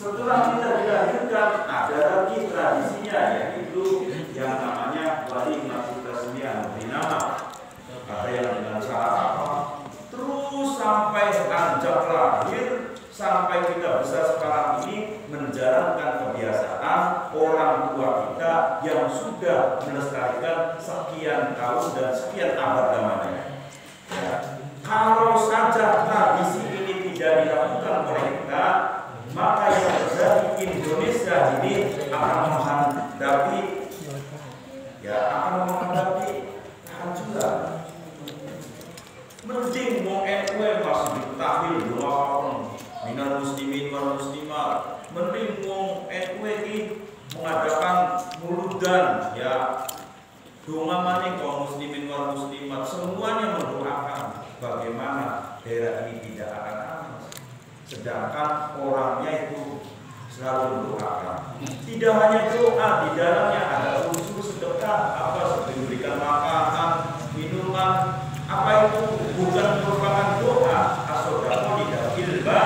Setelah kita dilahirkan ada lagi tradisinya, yaitu yang namanya wali tasmiyah sampai kita besar sekarang ini menjalankan kebiasaan orang tua kita yang sudah melestarikan sekian tahun dan sekian abad lamanya. Ya. Kalau saja tradisi ini tidak dilakukan oleh kita, maka yang terjadi Indonesia ini akan menghadapi kehancuran. Mending mau NU masih ditampil dua orang minal muslimin wal muslimat. Mending mau NU ini mengadakan muludan ya. Doa maning kaum muslimin wal muslimat, semuanya mendoakan bagaimana daerah ini tidak akan aman. Sedangkan orangnya itu selalu mendoakan. Tidak hanya doa, di dalamnya ada unsur sedekah, apa seperti memberikan makanan, minuman, apa itu bukan merupakan doa. As-shodaqah tidak ilba.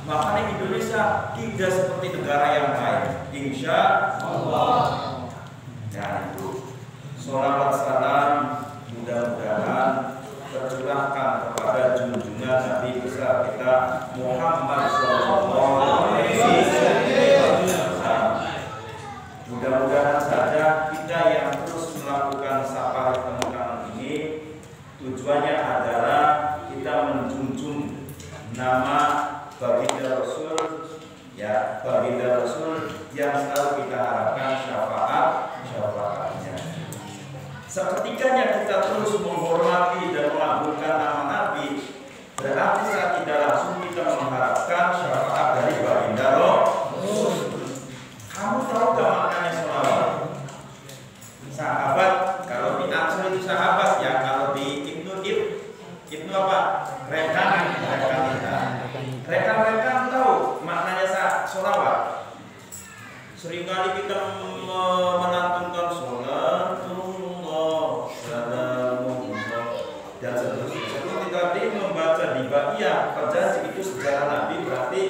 Makanya Indonesia tidak seperti negara yang lain. Insya Allah. Dan itu sholawat salam mudah-mudahan tercurahkan kepada junjungan Nabi besar kita Muhammad Sallallahu Alaihi Wasallam. Mudah-mudahan saja kita yang terus melakukan safari penekanan ini tujuannya adalah kita menjunjung nama baginda Rasul, ya, baginda Rasul yang selalu kita harapkan syafaatnya. Seketikanya kita terus menghormati dan mengagungkan nama Nabi, berarti saat tidak langsung kita mengharapkan syafaat dari baginda Rasul. Kamu tahu gak maknanya sholawat? Sahabat, kalau di Ansor itu sahabat ya, kalau di Ibnu apa? Rekan tahu maknanya sholawat. Seringkali kita menantunkan sholatullah, salamullah, dan seterusnya. Seperti tadi membaca di Baqiyah, perjanjian itu sejarah Nabi, berarti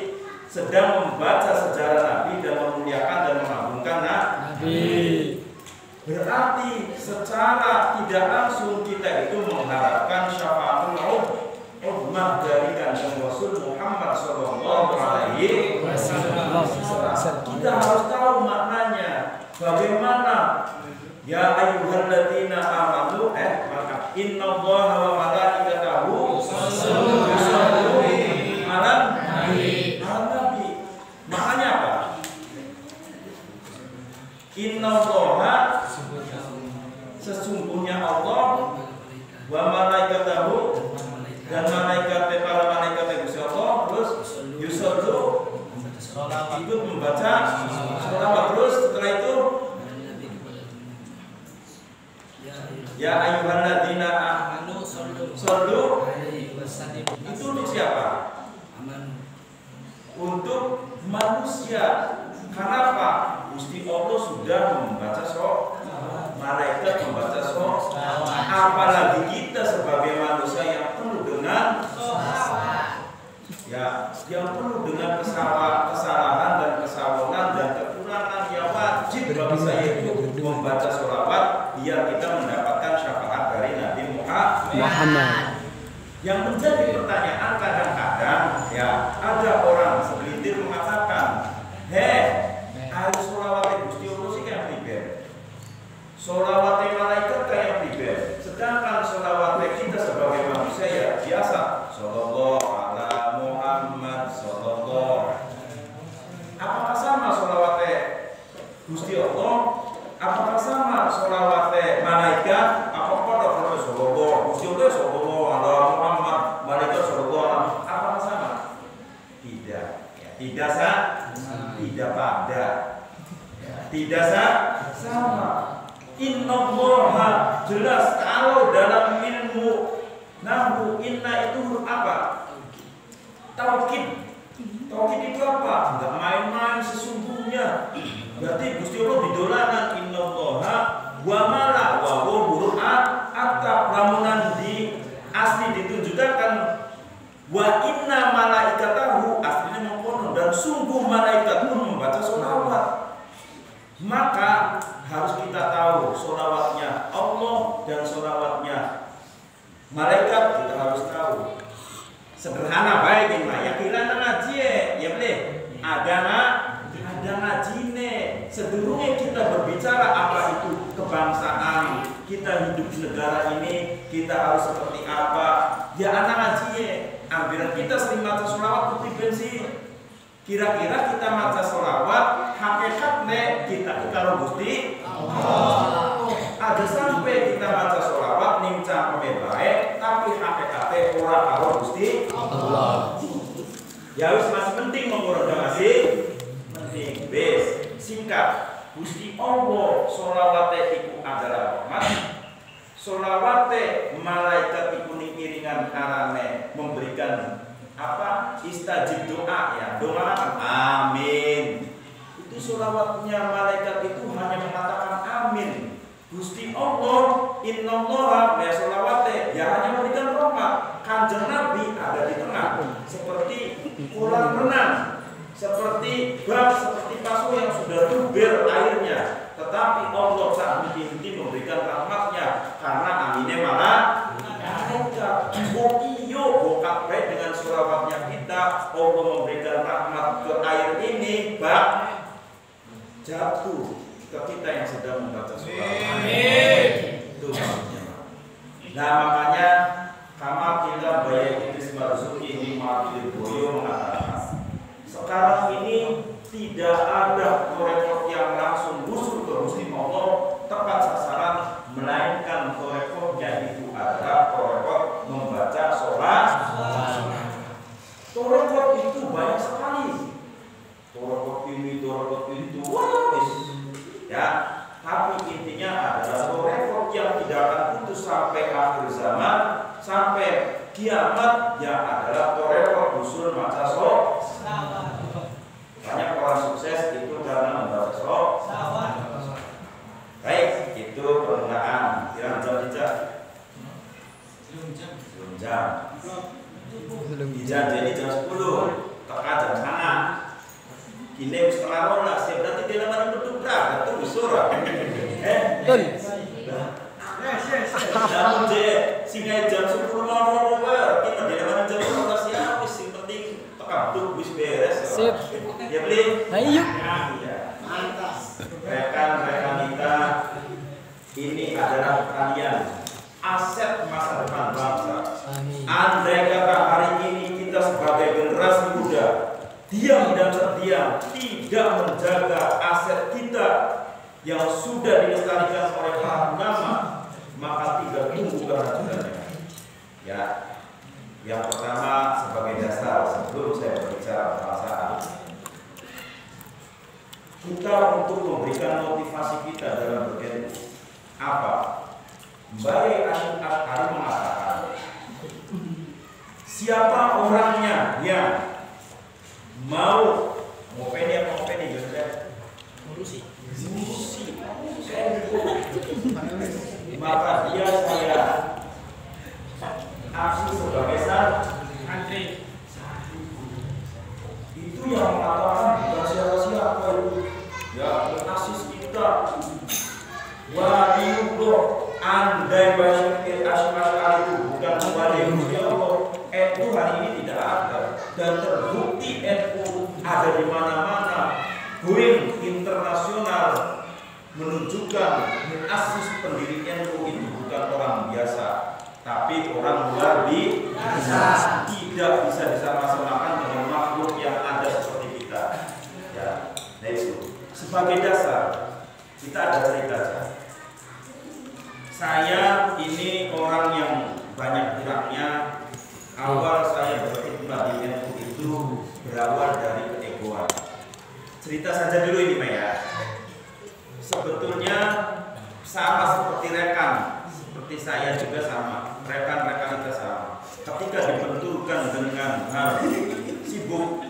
sedang membaca sejarah Nabi dan memuliakan dan mengagungkan Nabi. Berarti secara tidak langsung kita itu mengharapkan syafaatul ummah dari kanjeng Rasul Muhammad Sallallahu Alaihi Wasallam. Kita harus tahu maknanya. Bagaimana? Ya ayyuhalladzina amanu maka innallaha wa malaikatahu yusholluna 'alan nabi. Maknanya apa? Innallaha, sesungguhnya Allah, wa malaikatahu, dan para malaikat Gusti Allah, terus yusollu, ikut membaca sholawat, terus setelah itu ya ayyuhalladzina amanu shollu alaihi wasallim. Itu untuk siapa? Untuk manusia. Kenapa? Gusti Allah sudah membaca malaikat membaca apalagi kita sebagai manusia yang penuh dengan ya, yang penuh dengan kesalahan dan kesawanan dan kekurangan, yang wajib bagi saya itu membaca sholawat biar kita mendapatkan syafaat dari Nabi Muhammad. Yang menjadi pertanyaan kadang-kadang ya, ada orang segelintir mengatakan, ayo sholawat Gusti Allah sih kayak pribadi, sholawat malaikat kayak pribadi, sedangkan sholawat kita sebagai manusia ya biasa, sallallahu ala Muhammad sallallahu. Apakah sama sholawat Gusti Allah? Apakah sama sholawat malaikat? Apakah ada sallallahu Gusti Allah sallallahu ala Muhammad, malaikat sallallahu? Apakah sama? Tidak, ya, tidak pada, ya, tidak sama. Innallaha, jelas kalau dalam ilmu nahwu inna itu huruf apa? Taukid. Taukid itu apa? Enggak main-main sesungguhnya. Berarti Gusti Allah didolakan innallaha wa mala wa huruf atap, lamunan di asli ditunjukkan kan wa inna malaikatahu, aslinya mengkono, dan sungguh malaikat pun membaca sholawat. Maka harus kita tahu sholawatnya Allah dan sholawatnya malaikat, kita harus tahu. Sederhana baik ini mah. Ya kira ngaji ya boleh. Ada ngaji nih. Sedurunge kita berbicara apa itu kebangsaan, kita hidup di negara ini, kita harus seperti apa. Ya anak ngaji ambilan kita sering maca sholawat putih bensin. Kira-kira kita maca sholawat hakikatnya kita karo Gusti Allah. Ada sampai kita maca sholawat ning cangkeme bae tapi hakikatnya ora karo Gusti Allah. Ya wis masih penting monggo masih penting. Wis singkat Gusti Allah sholawate iku adalah rahmat. Sholawate malaikat iku iringan karane memberikan apa istajib doa ya doa amin. Itu sholawatnya malaikat itu hanya mengatakan amin. Gusti Allah innallaha ya sholawate ya hanya memberikan rahmat. Kanjeng Nabi ada di tengah seperti kolam renang, seperti bak, seperti pasu yang sudah luber airnya. Tetapi Allah saat inti memberikan rahmatnya karena aminnya malah malaikat. Oh iyo bokap baik dengan sholawatnya kita Allah memberikan rahmat ke air ini bak jatuh ke kita yang sedang membaca sholawat. Amin. Itu maksudnya. Nah makanya kama kita bayar itu Marzuki ini Marzuki Boyo mengatakan sekarang ini tidak ada rekor yang langsung busuk ke Gusti Allah tepat sasaran, melainkan rekornya itu adalah rekor membaca sholat. Rekor itu banyak sekali. Rekor ini, rekor itu, ya. Tapi intinya adalah rekor yang tidak akan putus sampai akhir zaman, sampai kiamat yang adalah rekor usul baca sholat. Banyak orang sukses itu karena membaca sholawat. Baik, itu permulaan. Kira jam tidak? Belum jam. Jadi jam 10. Teka jam sana. Kini setengah rolas. Ya berarti dia lama berdua berapa? Itu surah. Betul. Namun dia singa jam 10 mau kita dia lama jam 12 ya. Yang penting teka duduk bis beres. Sip. Ya beli. Ayo. Mantas. Rekan-rekan kita, ini adalah kalian aset masa depan bangsa. Andai kata hari ini kita sebagai generasi muda diam dan terdiam, tidak menjaga aset kita yang sudah dilestarikan oleh para ulama, maka tidak tunggu kehancurannya. Ya, yang pertama sebagai dasar sebelum saya berbicara perasaan. Kita untuk memberikan motivasi kita dalam berilmu apa? Mbak Asy'ari mengatakan siapa orangnya yang mau ngopeni biasanya ngurusi maka dia saya aksi sebagai santri. Itu yang mengatakan bukan siapa-siapa itu ya asis kita waliullah. Andai Basyir Asy'ari itu bukan waliullah ya Allah, NU hari ini tidak ada dan terbukti NU ada di mana-mana. Going internasional menunjukkan asis pendiri NU itu bukan orang biasa tapi orang luar biasa, tidak bisa disama-samakan dengan makhluk yang ada seperti kita ya. Sebagai dasar kita ada cerita. Saya ini orang yang banyak geraknya. Awal saya berkhidmat di NU itu berawal dari keegoan. Cerita saja dulu ini Pak ya. Sebetulnya sama seperti rekan, seperti saya juga sama, rekan-rekan kita sama. Ketika dibenturkan dengan hal sibuk,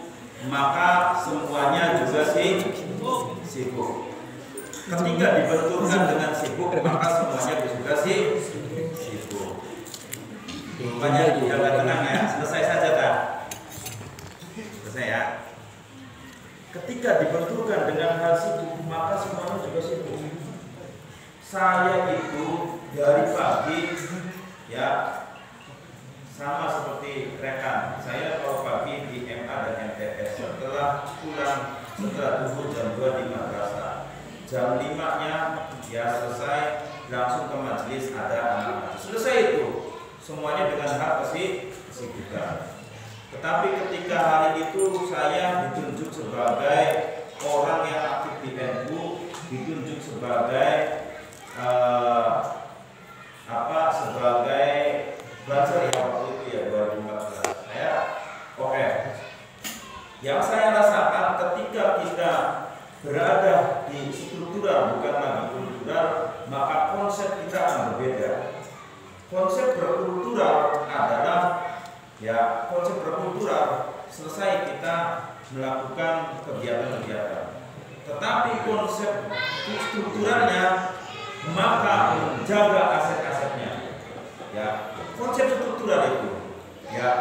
maka semuanya juga sibuk. Ketika dibenturkan dengan sibuk, maka semuanya juga sibuk. Makanya jangan tenang ya, selesai saja tak? Selesai ya. Ketika dibenturkan dengan hal sibuk, maka semuanya juga sibuk. Saya itu dari pagi ya sama seperti rekan saya kalau pagi di MA dan MTS, setelah pulang setelah duhur jam 2 di madrasah, jam 5-nya ya selesai, langsung ke majelis ada anak-anak. Selesai itu semuanya dengan hak kesibukan. Tetapi ketika hari itu saya ditunjuk sebagai orang yang aktif di NU, ditunjuk sebagai sebagai buzzer ya waktu itu ya 2014. Oke. Yang saya rasakan ketika kita berada di struktural bukan lagi kultural, maka konsep kita akan berbeda. Konsep berkultural adalah konsep berkultural selesai kita melakukan kegiatan-kegiatan. Tetapi konsep strukturalnya maka menjaga aset-asetnya. Konsep struktural itu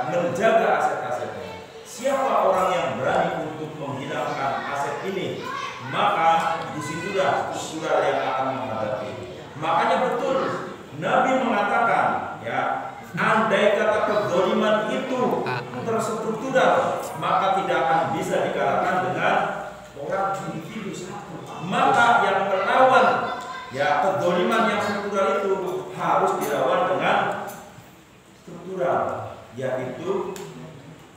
menjaga aset-asetnya. Siapa orang yang berani untuk menghilangkan aset ini, maka disitulah struktural yang akan menghadapi. Makanya betul Nabi mengatakan, andai kata kezaliman itu terstruktural, maka tidak akan bisa dikalahkan dengan orang individu satu. Maka yang melawan kezaliman yang struktural itu harus dilawan dengan struktural, yaitu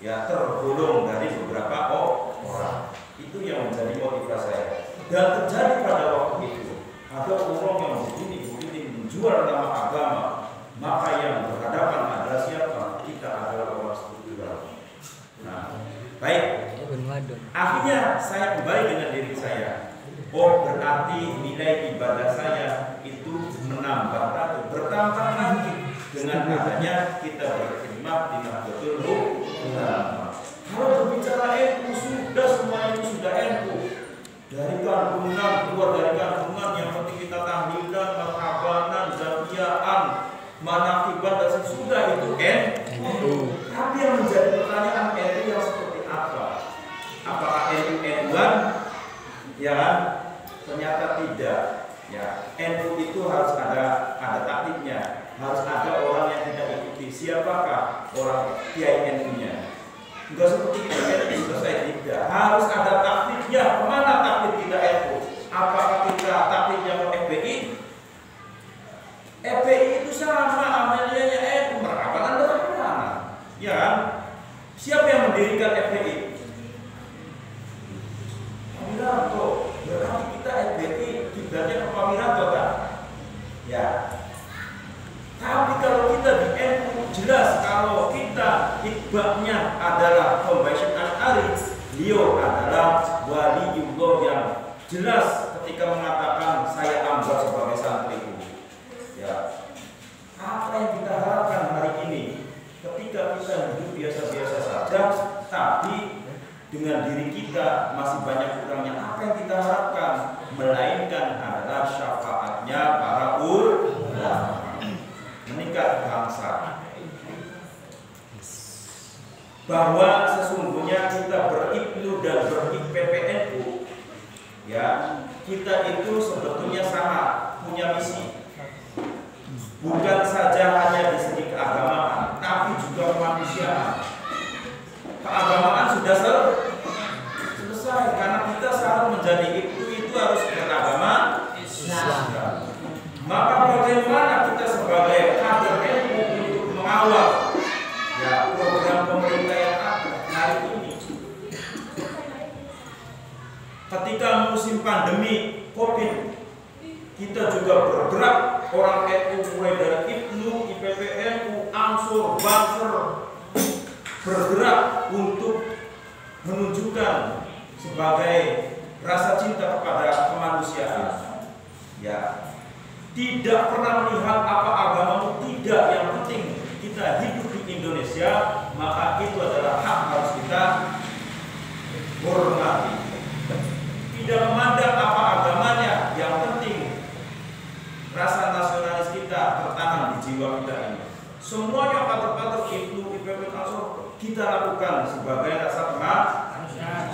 tergolong dari beberapa orang. Itu yang menjadi motivasi saya. Dan terjadi pada waktu itu ada orang yang begini menjual nama agama, maka yang berhadapan adalah siapa? Kita adalah orang struktural. Nah, baik. Akhirnya saya kembali dengan diri saya. Berarti nilai ibadah saya itu menambah atau bertambah lagi dengan adanya kita berkhidmat di Nahdlatul Ulama. Kalau berbicara NU sudah semua itu sudah NU. Dari kandungan keluar dari kandungan yang penting kita tahlilan, marhabanan, zamiaan, manakiban dan sudah itu NU. Tapi yang menjadi pertanyaan NU yang seperti apa? Apakah NU NU-an? Ternyata tidak. NU itu harus ada taktiknya, harus ada orang yang tidak ikuti. Siapakah orang kiai NU-nya? Enggak seperti kita NU selesai, tidak. Harus ada taktiknya. Kemana taktik kita NU? Apakah kita taktiknya ke FPI? FPI itu sama amelianya NU, merakakan dari mana? Siapa yang mendirikan FPI? Wiranto. Berarti kita FPI kiblatnya ke Pak Wiranto kan? Tapi kalau kita di NU jelas kalau kita ibaratnya adalah Pembasyir Asy'ari, beliau adalah waliullah yang jelas ketika mengatakan saya ambil sebagai santriku. Apa yang kita harapkan hari ini ketika kita hidup biasa-biasa saja, tapi dengan diri kita masih banyak kurangnya. Apa yang kita harapkan? Melainkan adalah syafaatnya para ulama, meningkat bangsa. Bahwa sesungguhnya kita beribnu dan ber-IPPNU, kita itu sebetulnya sama, punya misi. Bukan saja hanya di segi keagamaan, tapi juga kemanusiaan. Keagamaan sudah selesai karena kita selalu menjadi itu harus beragama Islam. Maka bagaimana kita sebagai kader NU untuk mengawal program pemerintah yang ada hari ini? Ketika musim pandemi COVID, kita juga bergerak orang NU mulai dari IPNU, IPPNU, Ansur, Banser bergerak untuk menunjukkan sebagai rasa cinta kepada kemanusiaan. Tidak pernah melihat apa agamamu, tidak. Yang penting kita hidup di Indonesia, maka itu adalah hak harus kita hormati. Tidak memandang apa agamanya, yang penting rasa nasionalis kita tertanam di jiwa kita ini. Semuanya kader-kader itu IPP Ansor kita lakukan sebagai rasa kemanusiaan.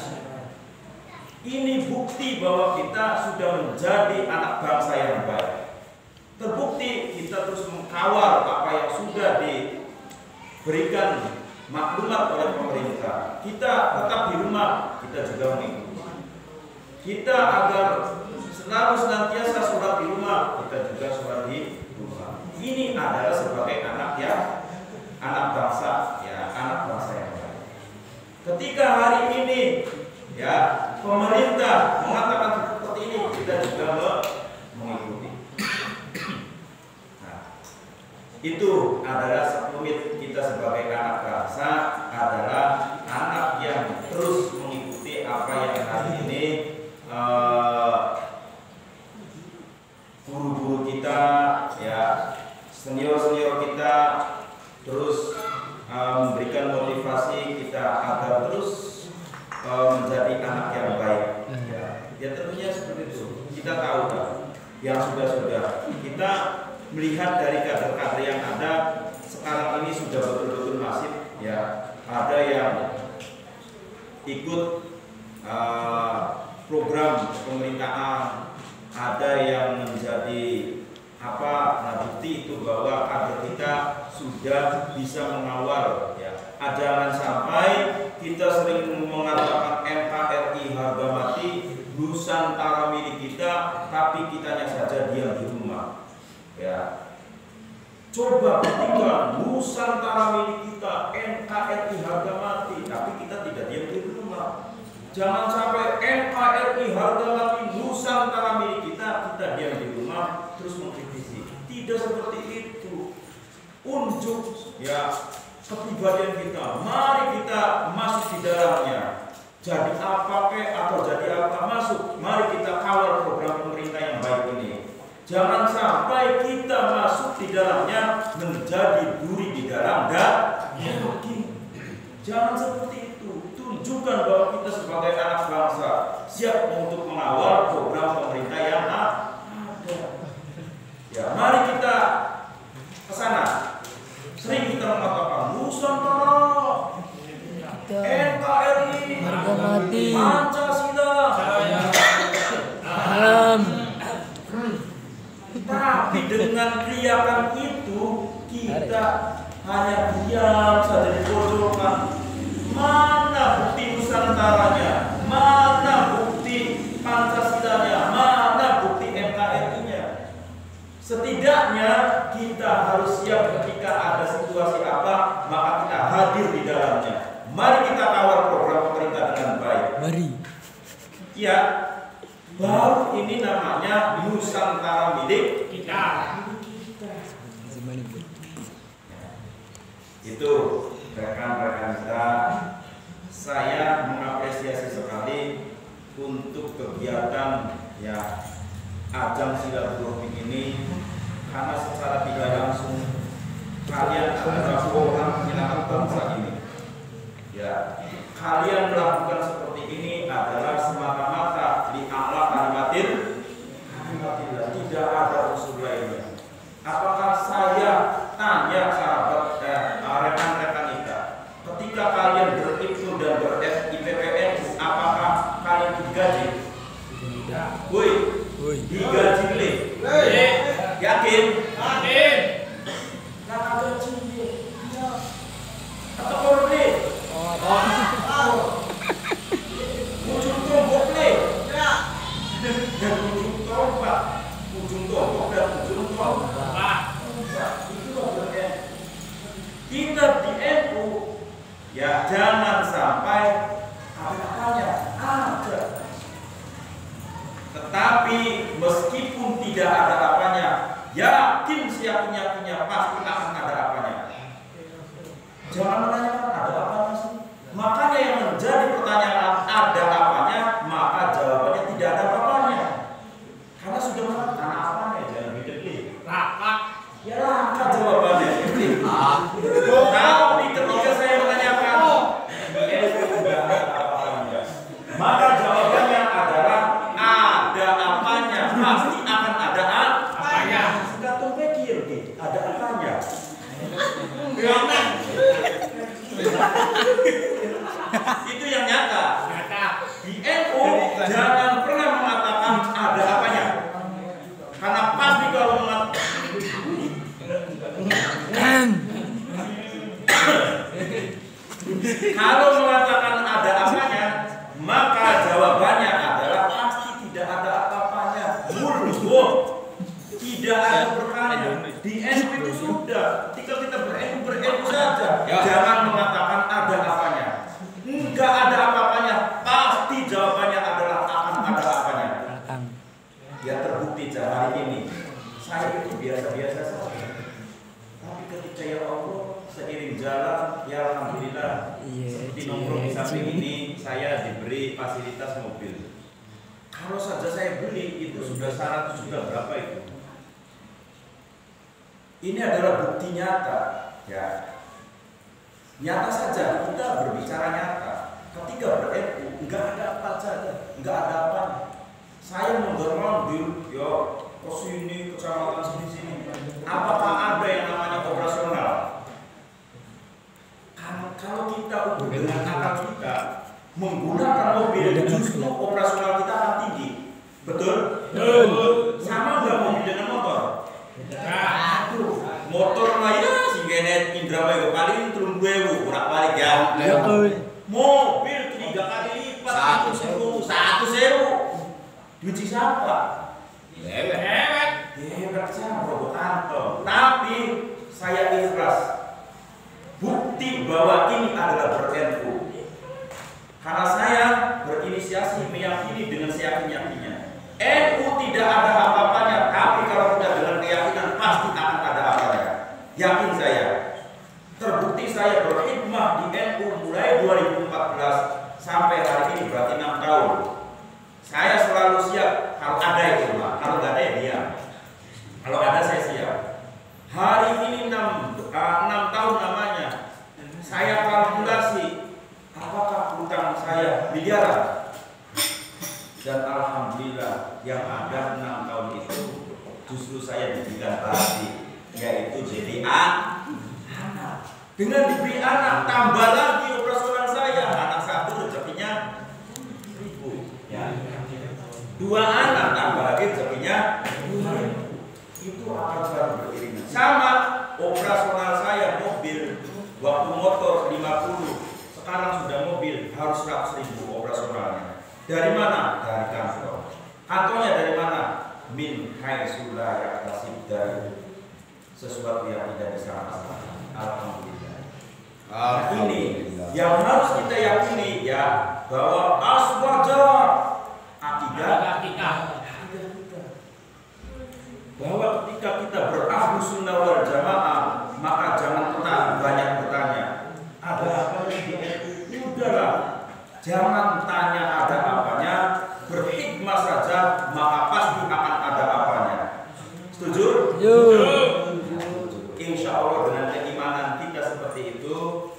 Ini bukti bahwa kita sudah menjadi anak bangsa yang baik. Terbukti kita terus mengkawal apa yang sudah berikan maklumat oleh pemerintah, kita tetap di rumah, kita juga mengikuti. Kita agar selalu senantiasa sholat di rumah, kita juga sholat di rumah. Ini adalah sebagai anak bangsa, ya anak bangsa yang baik. Ketika hari ini, ya pemerintah mengatakan seperti ini, kita juga mengikuti. Nah, itu adalah sekelumit kita sebagai anak bangsa adalah anak yang terus mengikuti apa yang hari ini guru-guru kita, ya senior-senior kita terus memberikan motivasi kita agar terus menjadi anak yang baik. Ya tentunya seperti itu. Kita tahu kan, yang sudah kita melihat dari kader-kader yang ada sekarang ini sudah betul-betul masif. Ya, ada yang ikut program pemerintahan, ada yang menjadi bukti itu bahwa kader kita sudah bisa mengawal, ya. Jangan sampai kita sering mengatakan NKRI harga mati, Nusantara milik kita, tapi kitanya saja diam di rumah. Ya. Coba perhatikan, Nusantara milik kita, NKRI harga mati, tapi kita tidak diam di rumah. Jangan sampai NKRI harga mati, Nusantara milik kita diam di rumah terus mengkritisi. Tidak seperti itu. Unjuk, ya, kepribadian kita. Mari kita masuk di dalamnya. Jadi apa atau jadi apa masuk. Mari kita kawal program pemerintah yang baik ini. Jangan sampai kita masuk di dalamnya menjadi duri di dalam daging. Jangan seperti itu. Tunjukkan bahwa kita sebagai anak bangsa siap untuk mengawal program pemerintah yang ada. Ya, mari kita ke sana. Sering kita mengatakan Nusantara, NKRI, harga mati, Pancasila, salam. Tapi dengan teriakan itu kita hanya diam saja di pojokan. Mana bukti Nusantaranya? Mana bukti Pancasilanya? Mana bukti NKRI-nya? Setidaknya kita harus siap ketika ada situasi apa, maka kita hadir di dalamnya. Mari kita kawal program pemerintah dengan baik. Mari. Ya, baru ini namanya Nusantara milik kita. Itu rekan-rekan kita, saya mengapresiasi sekali untuk kegiatan, ya, ajang silaturahmi ini, karena secara tidak langsung kalian adalah orang penyelamat bangsa ini. Ya, kalian melakukan seperti ini adalah semata-mata di a'la kalimatillah, tidak ada unsur lainnya. Apakah saya tanya sahabat rekan-rekan kita, ketika kalian berikut dan ber-IPPN, apakah kalian digaji? Woi, digaji le? Yakin? Yakin. Nah, gaji dia atau korle? Ujung tombok le? Ya. Dan ujung tombak, ujung tombok dan ujung tombak. Itulah berarti kita di NU, ya, jangan sampai ada apanya ada. Tetapi meskipun tidak ada apanya, yakin siap-yakinnya pasti akan ada apanya. Jangan menanyakan ada apanya sih. Makanya yang menjadi pertanyaan ada apanya, maka jawabannya tidak ada apanya. Karena sudah mengatakan ada apanya, jangan gede-gede. Rakat. Ya rakat jawabannya. Tapi ketika saya menanyakan, maka jawabannya adalah ada apanya, pasti akan ada apanya. Sudah tuh pikir, ada apanya. Kalau mengatakan ada apanya, maka jawabannya adalah pasti tidak ada apa-apanya. Mulus, tidak ada berkahnya. Di NU itu sudah. Ketika kita berilmu saja. Jangan mengatakan ada apanya. Enggak ada apa-apanya. Pasti jawabannya adalah akan ada apanya. Ya terbukti hari ini. Saya itu biasa-biasa saja. Tapi ketika ya Allah seiring jalan, ya alhamdulillah. Seperti nongkrong di samping ini, saya diberi fasilitas mobil. Kalau saja saya beli itu sudah syarat sudah berapa itu? Ini adalah bukti nyata, ya. Nyata saja kita berbicara nyata. Ketika berepu, enggak ada apa saja, enggak ada apa. Saya mondar-mandir, ya ke sini, kecamatan sini. Apakah ada yang namanya operasional? Kalau kita ukur dengan akal kita menggunakan mobil, justru operasional kita akan tinggi. Betul? Sama nggak mobil dengan motor? Motor lah ya, singgenet Indra Bayu paling turun gue kurang balik ya. Mobil 3 kali lipat, 1.000. Diuji siapa? Hebat sama Robo Anto. Tapi saya ikhlas. Bukti bahwa ini adalah ber-NU. Karena saya berinisiasi meyakini dengan seyakin-yakinnya. NU tidak ada apa-apanya, tapi kalau tidak dengan keyakinan pasti akan ada apanya. Yakin saya. Terbukti saya berkhidmah di NU mulai 2014 sampai hari ini berarti 6 tahun. Saya selalu siap kalau ada itu, Pak. Kalau nggak ada ya diam. Kalau ada saya siap. Hari ini 6 tahun namanya. Saya kalkulasi apakah utang saya miliaran. Dan alhamdulillah yang ada 6 tahun itu justru saya diberikan hati, yaitu jadi anak. Dengan diberi anak tambah lagi operasional saya. Anak satu rezekinya 1.000. Ya. 2 anak tambah lagi rezekinya 2.000. Itu akan selalu beriringan. Sama operasional saya mobil, waktu motor 50, sekarang sudah mobil harus 100.000 operasionalnya. Dari mana? Dari kantor. Kantornya dari mana? Min haitsu la yahtasib, dari sesuatu yang tidak disangka. Alhamdulillah. Ini yang harus kita yakini ya, bahwa aswaja akidah kita. Bahwa ketika kita berahlus sunnah wal jamaah, maka jangan pernah banyak bertanya ada apa yang di NU. Udahlah, jangan tanya ada apanya, berhikmah saja, maka pasti akan ada apanya. Setuju? Insya Allah dengan keimanan kita seperti itu,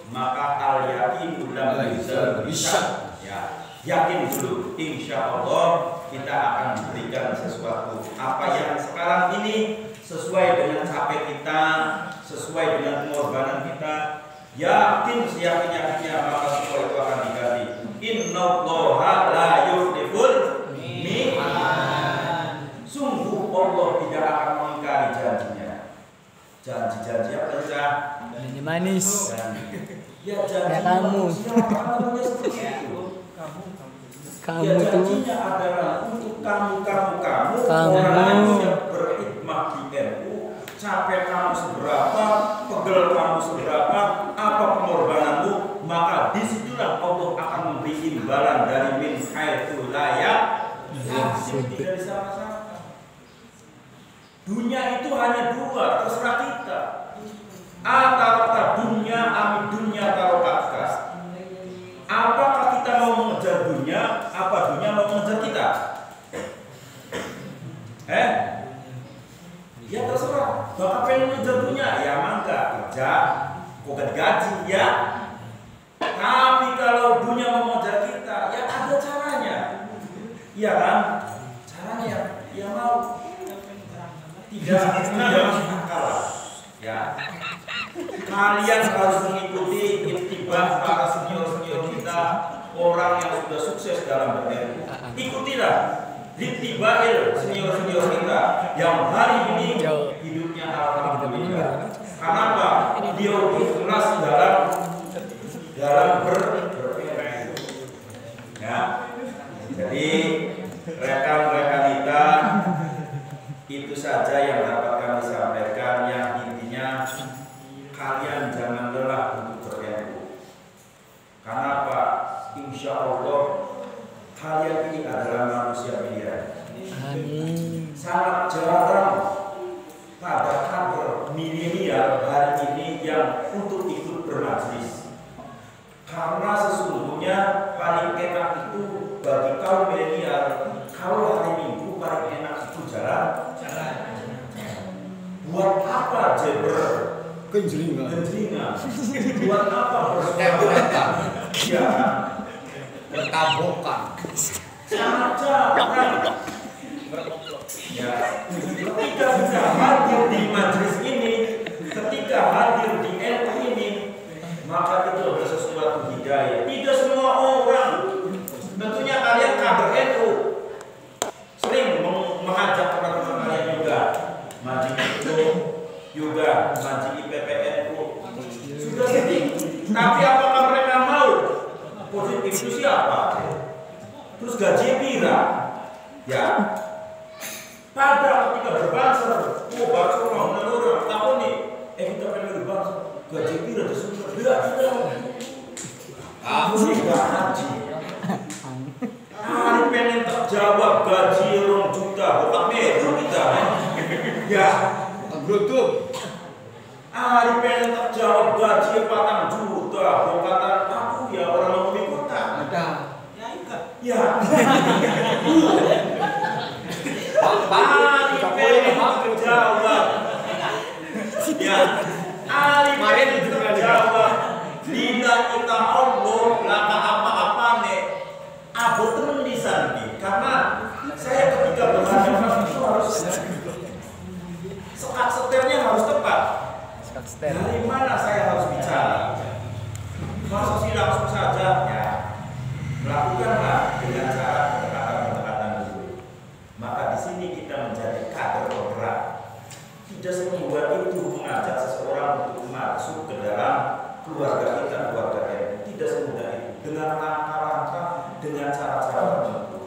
maka al-yakin lam bisa. Ya, yakin dulu. Insya Allah kita akan diberikan sesuatu. Apa yang sekarang ini sesuai dengan capek kita, sesuai dengan pengorbanan kita, yakin seyakin-yakinnya maka semua itu akan diganti. Innallaha la yukhliful mi'ad. Sungguh Allah tidak akan mengingkari janjinya. Janji-janji apa saja? Janji manis. Ya janji kamu. Kamu ya, tuh. janjinya adalah untuk kamu orang yang berkhidmah di NU. Capek kamu seberapa, pegel kamu seberapa, apa pengorbananmu, maka disitulah Allah akan memberi imbalan dari min haitsu la yahtasib, tidak disangka-sangka. Dunia itu hanya 2, terserah kita. Atarata dunia amin dunia tarokakas. Apakah kita mau mengejar dunia, apa dunia mau mengejar kita? Ya terserah. Bapak pengen mengejar dunia, ya mangga kerja, kok gak digaji ya. Tapi kalau dunia mau mengejar kita, ya ada caranya. Iya kan? Caranya ya mau. Tidak masuk akal. Ya. Kalian harus mengikuti ittibah para senior-senior kita, orang yang sudah sukses dalam bernyanyi. Ikutilah ittibail senior-senior kita yang hari ini hidupnya alhamdulillah. Kenapa? Dia ikhlas dalam saja yang dapat kami sampaikan, yang intinya kalian jangan lelah untuk ber-NU. Karena apa? Insya Allah kalian ini adalah manusia pilihan. Amin. Sangat jarang pada kader milenial hari ini yang untuk ikut bermajlis. Karena sesungguhnya paling enak itu bagi kaum milenial kalau hari Minggu paling enak itu jalan. Buat apa jeber genjringan? Buat apa bersuara? Ya, bertabokan. sangat jarang. Ya, ketika sudah hadir di majelis ini, ketika hadir di NU ini, maka itu adalah sesuatu hidayah. Tidak semua orang, tentunya kalian kader NU, sering mengajak teman-teman kalian juga maji itu, juga maji IPPNU, sudah sering. Tapi apakah mereka mau? Positif itu siapa? Terus gaji pira? Ya. Pada ketika berbangsa, baca orang menurut tahun nih, kita pengen berbangsa, gaji pira disuruh tidak. Aku tidak haji. Hari pengen terjawab gaji 2 juta, bukan metro kita, ya. Betul. Hari pengen terjawab gaji 4 juta, bukan aku ya orang mau kota. Ada. Ya. Ali pengen terjawab. Ya, Ali pengen terjawab. Bila kita Allah laka apa-apa nih, aku temen di sana. Karena saya ketika berhadapan itu harus sekat setelnya harus tepat. Dari mana saya harus bicara? Masa sih langsung saja ya. Melakukanlah dengan cara pendekatan dulu. Maka di sini kita menjadi kader penggerak. Tidak semudah itu mengajak seseorang untuk masuk ke dalam keluarga kita, keluarga NU. Tidak semudah itu. Dengan langkah-langkah, dengan cara-cara tertentu.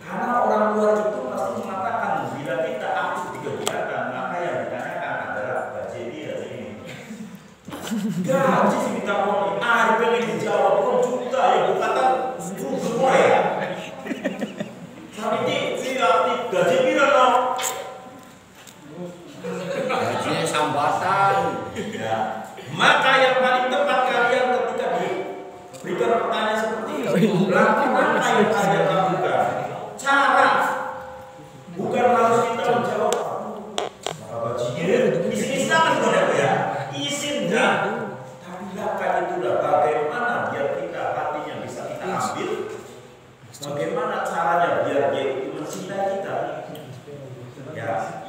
Karena orang luar itu pasti mengatakan bila kita aktif di kegiatan, maka yang ditanyakan adalah gaji ini. Gaji sih kita ngomong, pengen dijawab 2 juta ya, bukan semua ya. Tapi ini gaji pira dong? Gajinya sambatan. Ya. Maka yang paling tepat kalian ketika diberikan pertanyaan seperti ini, langkah-langkah yang kalian lakukan, cara, bukan harus kita menjawab. Gajinya, izin silakan boleh ya, izin ya. Tapi langkah itulah bagaimana biar kita hatinya bisa kita ambil. Bagaimana caranya biar dia itu mencintai kita? Ya,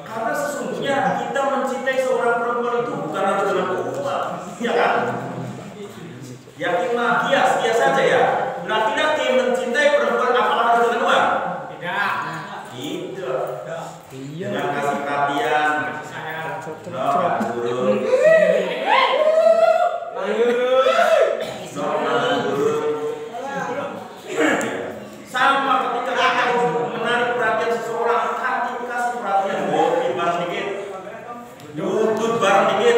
karena sesungguhnya kita mencintai seorang perempuan itu bukan hanya dengan uang, ya kan? Yakin bias saja ya. Laki-laki mencintai perempuan apakah harus dengan uang? Tidak. Dengan kasih perhatian, sama ketika kita menarik perhatian seseorang, hati kasih perhatian, bareng dikit, lutut bareng dikit,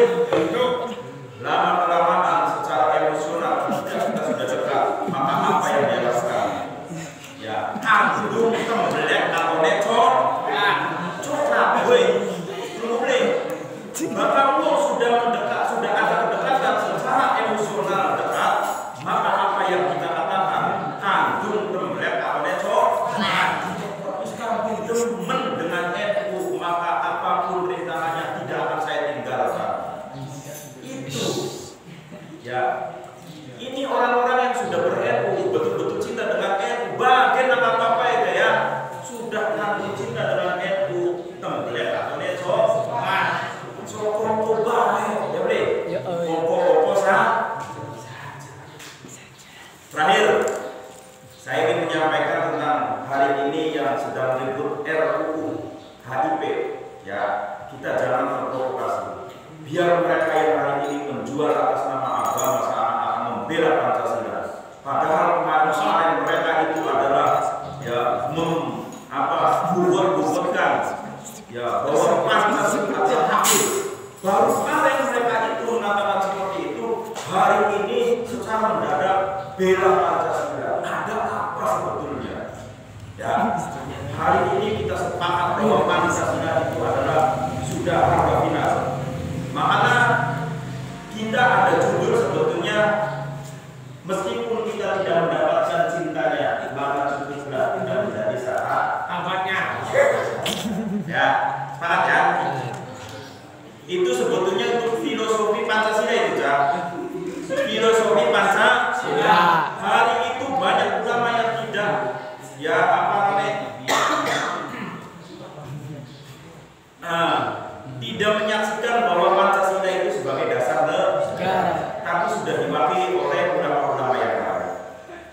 lama-kelamaan secara emosional kita sudah dekat, maka apa yang dia lakukan? Ya, kandung tembelek atau nekor, coklat, gue, boleh. Maka lo sudah mendekat, sudah ada kedekatan secara emosional dekat, maka apa yang kita katakan? Kandung tembelek atau nekor, kandung demen dengan NU, maka apapun rintangannya tidak akan saya tinggalkan. Itu, ya. Ini orang-orang yang sudah ber-NU, betul-betul cinta dengan NU, bagian apa-apa ya, sudah nanti cinta dengan NU, tembelek atau nekor, sokong baik, ya boleh. Koko terakhir, saya ingin menyampaikan tentang hari ini yang sedang disebut RUU HIP. Ya, kita jangan terprovokasi. Biar mereka yang hari ini menjual atas nama agama seakan-akan membela Pancasila. Padahal kemarin mereka itu adalah ya membuat-buatkan ya bahwa Pancasila yang hakim. Baru kemarin mereka itu mengatakan seperti itu, hari ini secara mendadak bela Pancasila. Ada apa sebetulnya? Ya, hari ini kita sepakat bahwa Pancasila itu adalah sudah harga final. Makanya kita ada judul sebetulnya, meskipun kita tidak mendapatkan cintanya, maka cukuplah tidak menjadi sahabatnya. Ya, sepakat ya? Itu sebetulnya untuk filosofi Pancasila itu, Cak. Filosofi Pancasila. Hari itu banyak ulama yang tidak, ya apa namanya, tidak menyaksikan bahwa Pancasila itu sebagai dasar negara, tapi sudah diwakili oleh ulama-ulama yang lain.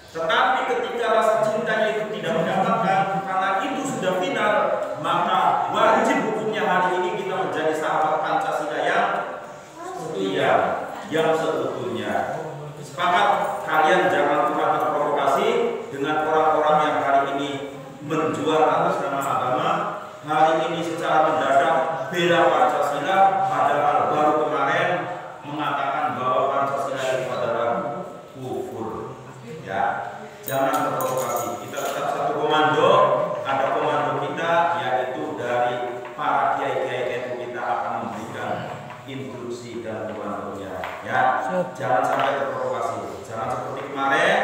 Tetapi ketika rasa cintanya itu tidak mendapatkan, karena itu sudah final, maka wajib hukumnya hari ini kita menjadi sahabat Pancasila yang setia, yang seutuhnya. Sepakat kalian jangan pernah terprovokasi dengan orang-orang yang hari ini menjual atas nama agama, hari ini secara mendadak bela Pancasila, padahal baru kemarin mengatakan bahwa Pancasila itu adalah kufur. Ya, jangan terprovokasi. Kita tetap satu komando. Ada komando kita, yaitu dari para kiai-kiai NU. Kita akan memberikan instruksi dan komandonya. Ya, jangan sampai terprovokasi. Jangan seperti kemarin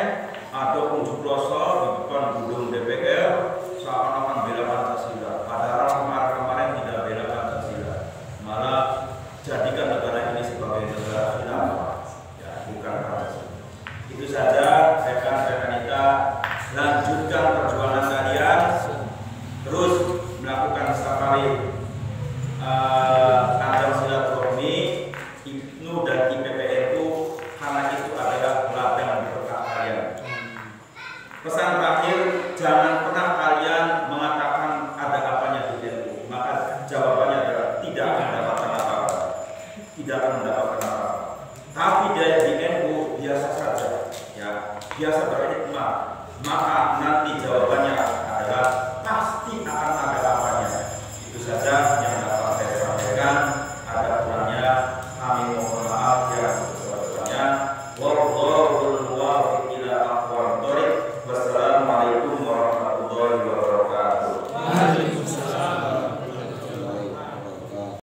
ada unjuk rasa di depan gedung DPR seakan-akan bela Pancasila. Padahal kemarin tidak bela Pancasila, malah jadikan negara ini sebagai negara khilafah. Ya, bukan Pancasila. Itu saja rekan-rekan kita. Lanjutkan perjuangan kalian, terus melakukan safari ajang silaturahmi IPNU dan IPPNU, karena itu adalah ladang berkah kalian. Pesan terakhir, jangan pernah kalian mengatakan ada apanya di NU, maka jawabannya adalah tidak akan mendapatkan apa-apa, tidak akan mendapatkan apa-apa. Tapi dari di NU biasa saja, ya biasa berhikmah, maka nanti jawabannya adalah pasti akan ada apanya. Itu saja yang dapat saya sampaikan. Ada kurangnya kami mohon